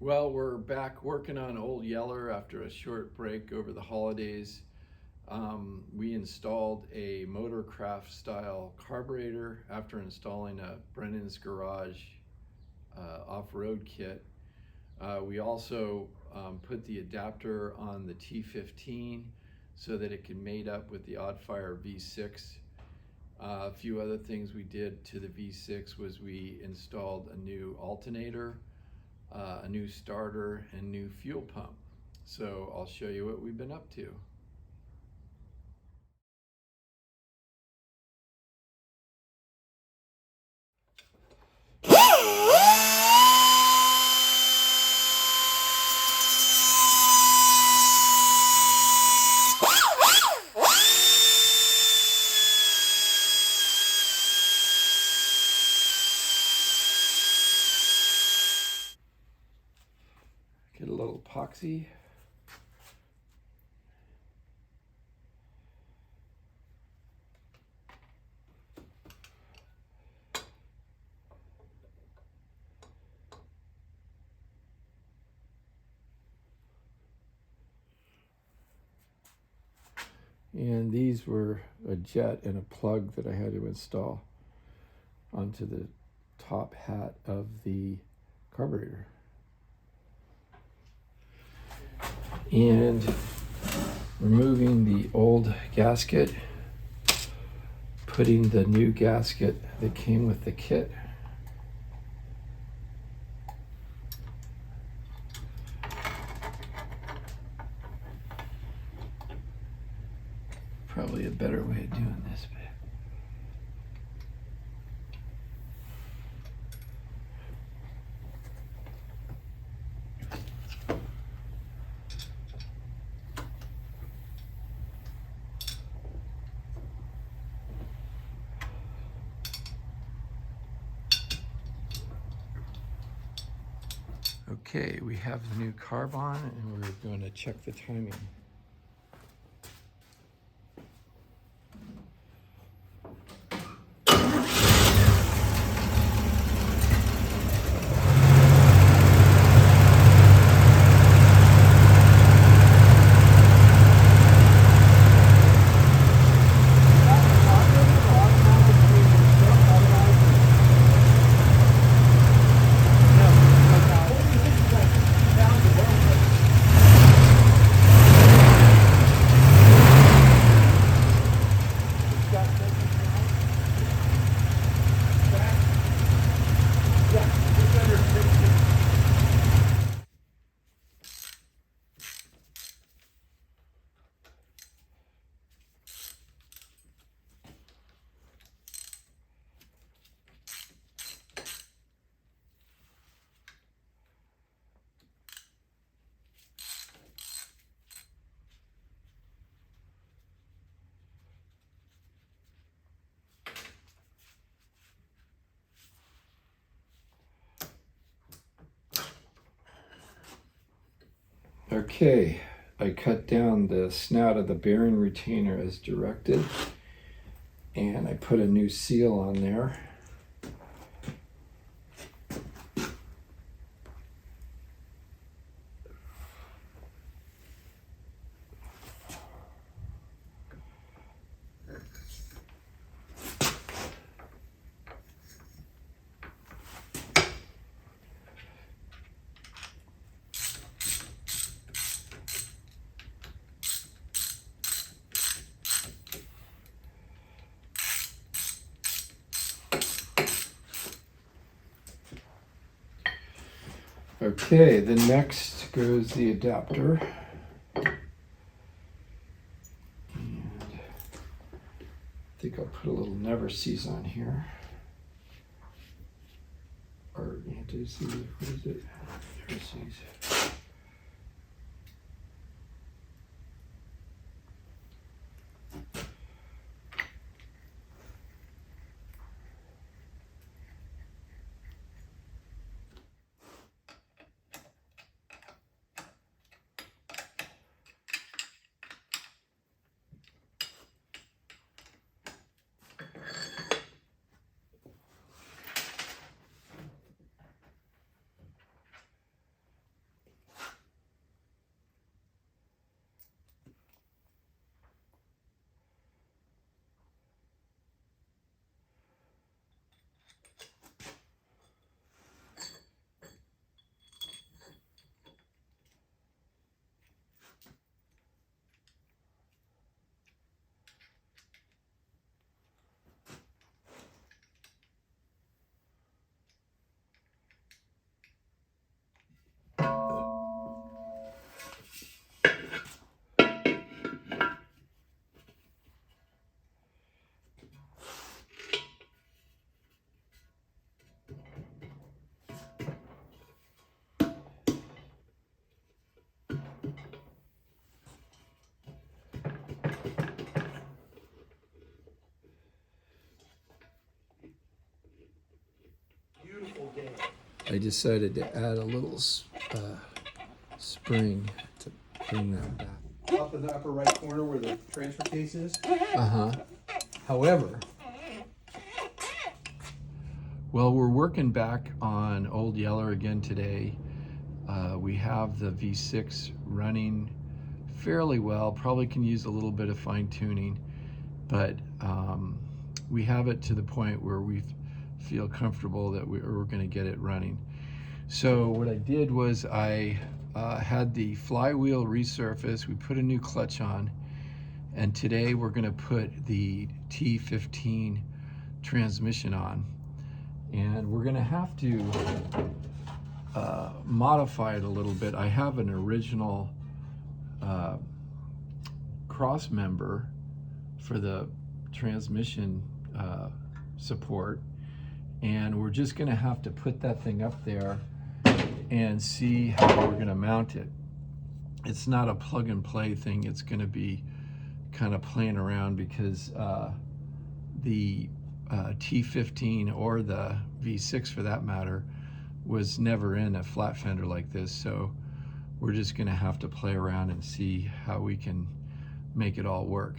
Well, we're back working on Old Yeller after a short break over the holidays. We installed a Motorcraft style carburetor after installing a Brennan's Garage off-road kit. We also put the adapter on the T15 so that it can mate up with the Oddfire V6. A few other things we did to the V6 was we installed a new alternator, a new starter, and new fuel pump. So I'll show you what we've been up to. Get a little epoxy. And these were a jet and a plug that I had to install onto the top hat of the carburetor. And removing the old gasket, putting the new gasket that came with the kit. Probably a better way of doing this. Okay, we have the new carb on and we're going to check the timing. Okay, I cut down the snout of the bearing retainer as directed, and I put a new seal on there. Okay, the next goes the adapter. And I think I'll put a little never cease on here. Or anti-seize, what is it? Never cease. I decided to add a little spring to bring that back. Up in the upper right corner where the transfer case is. However, well, we're working back on Old Yeller again today. We have the V6 running fairly well, probably can use a little bit of fine tuning, but we have it to the point where we feel comfortable that we're going to get it running. So what I did was I had the flywheel resurfaced, we put a new clutch on, and today we're going to put the T15 transmission on. And we're going to have to modify it a little bit. I have an original cross member for the transmission support, and we're just going to have to put that thing up there and see how we're going to mount it. It's not a plug and play thing. It's going to be kind of playing around because the T15 or the V6 for that matter was never in a flat fender like this, so we're just going to have to play around and see how we can make it all work.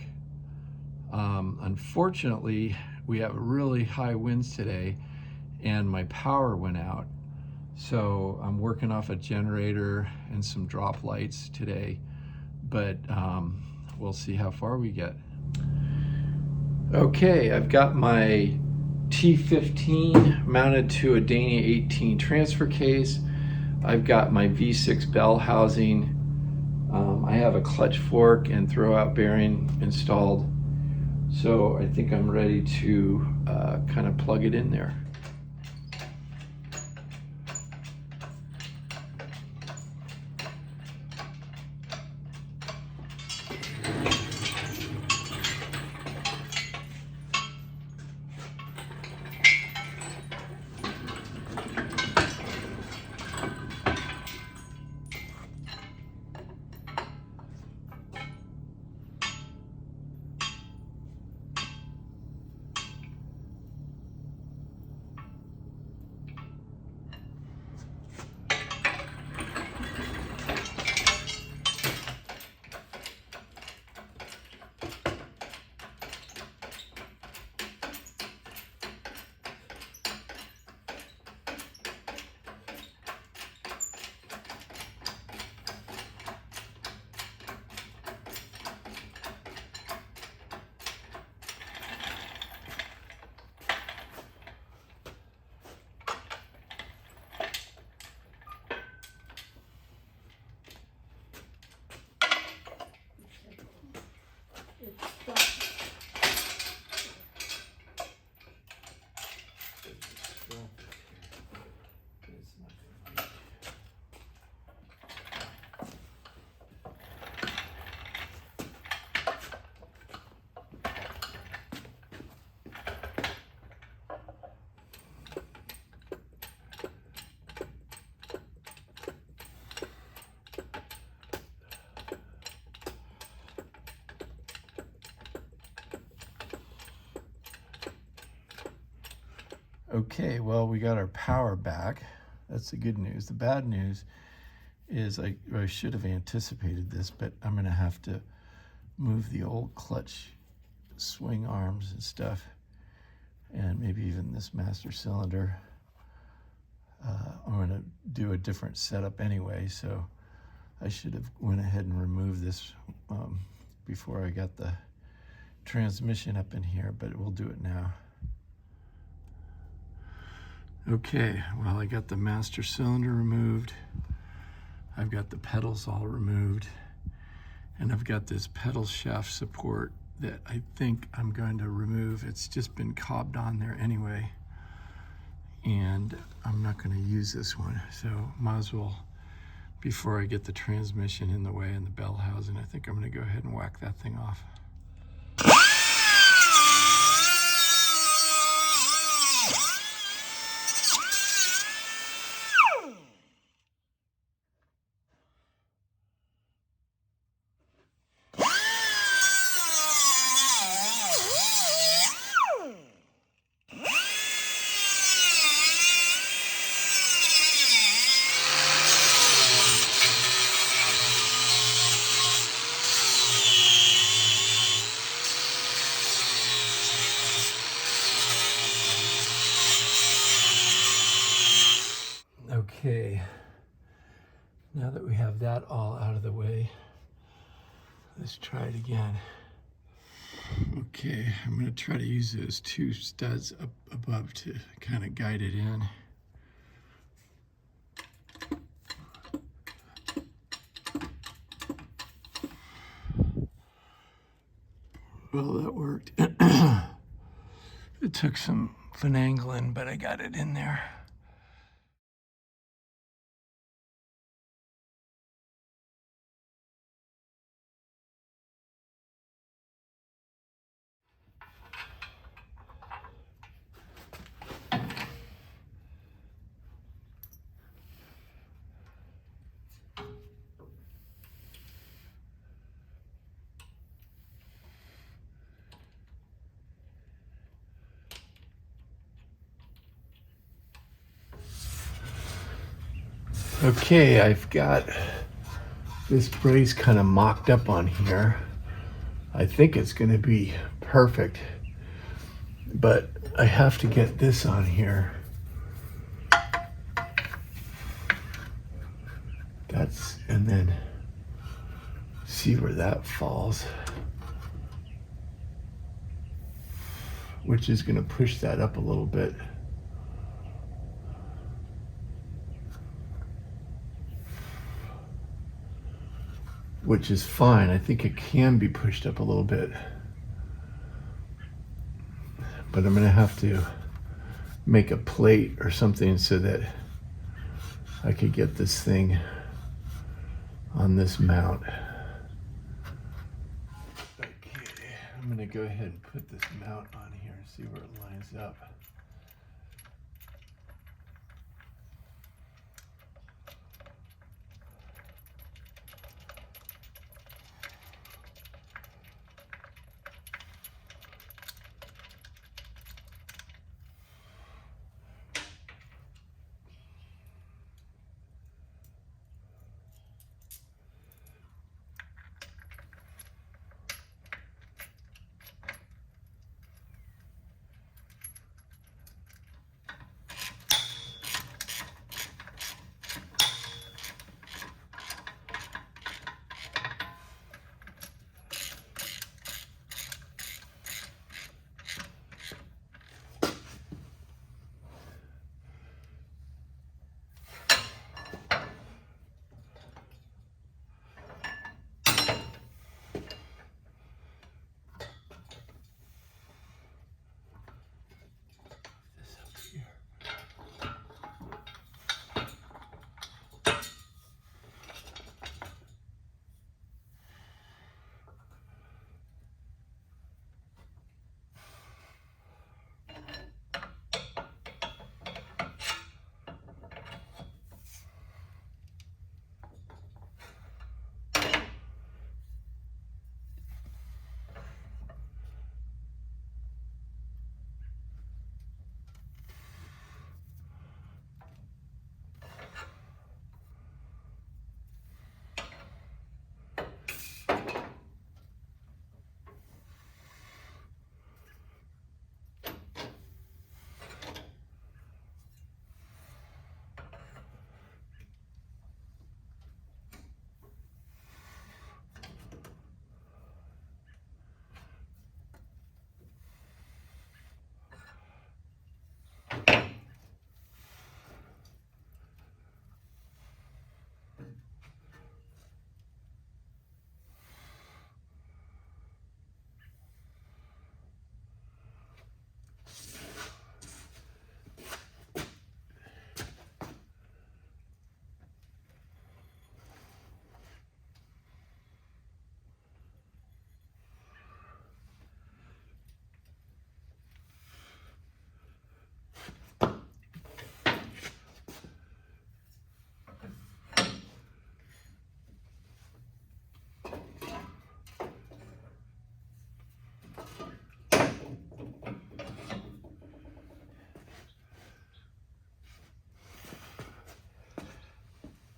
Unfortunately, we have really high winds today and my power went out, so I'm working off a generator and some drop lights today, but we'll see how far we get. Okay, I've got my T15 mounted to a Dania 18 transfer case. I've got my V6 bell housing. I have a clutch fork and throwout bearing installed. So I think I'm ready to kind of plug it in there. Okay, well, we got our power back. That's the good news. The bad news is I should have anticipated this, but I'm gonna have to move the old clutch swing arms and stuff, and maybe even this master cylinder. I'm gonna do a different setup anyway, so I should have went ahead and removed this before I got the transmission up in here, but we'll do it now. Okay, well, I got the master cylinder removed. I've got the pedals all removed, and I've got this pedal shaft support that I think I'm going to remove. It's just been cobbed on there anyway, and I'm not going to use this one, so might as well, before I get the transmission in the way and the bell housing, I think I'm going to go ahead and whack that thing off. Okay, now that we have that all out of the way, let's try it again. Okay, I'm going to try to use those two studs up above to kind of guide it in. Well, that worked. It took some finagling, but I got it in there. Okay, I've got this brace kind of mocked up on here. I think it's going to be perfect, but I have to get this on here. And then see where that falls, which is going to push that up a little bit. Which is fine. I think it can be pushed up a little bit. But I'm going to have to make a plate or something so that I could get this thing on this mount. Okay, I'm going to go ahead and put this mount on here and see where it lines up.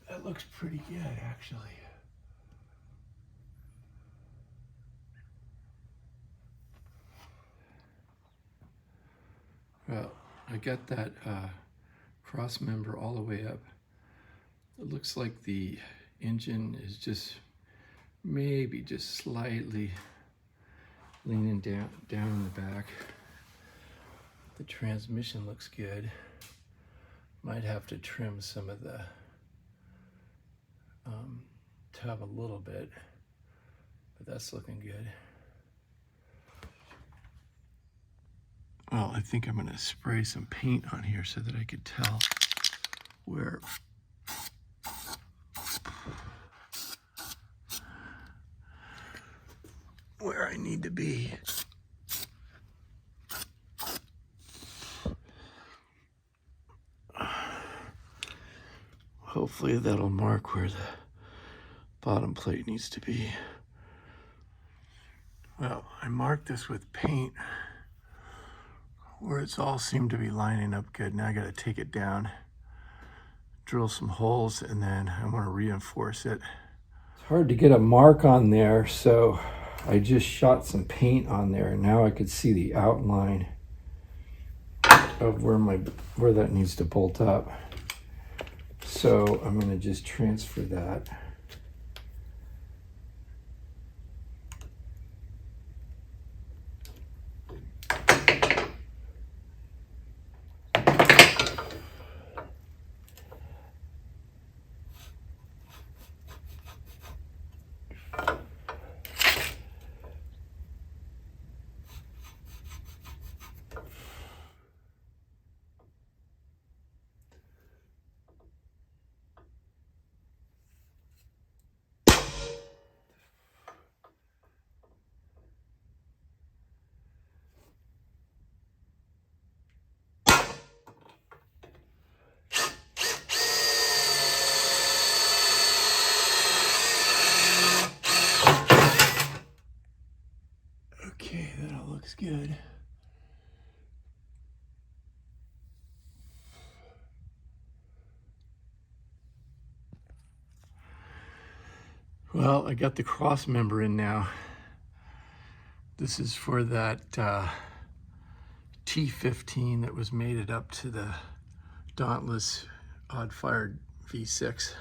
That looks pretty good, actually. Well, I got that cross member all the way up It looks like the engine is just maybe just slightly leaning down in the back. The transmission looks good. Might have to trim some of the tub a little bit, but that's looking good. Well, I think I'm gonna spray some paint on here so that I could tell where I need to be. Hopefully that'll mark where the bottom plate needs to be. Well, I marked this with paint where it's all seemed to be lining up good. Now I gotta take it down, drill some holes, and then I'm gonna reinforce it. It's hard to get a mark on there, so I just shot some paint on there, and now I could see the outline of where that needs to bolt up. So I'm gonna just transfer that. Okay, that all looks good. Well, I got the cross member in now. This is for that T15 that was mated up to the Dauntless odd-fired V6.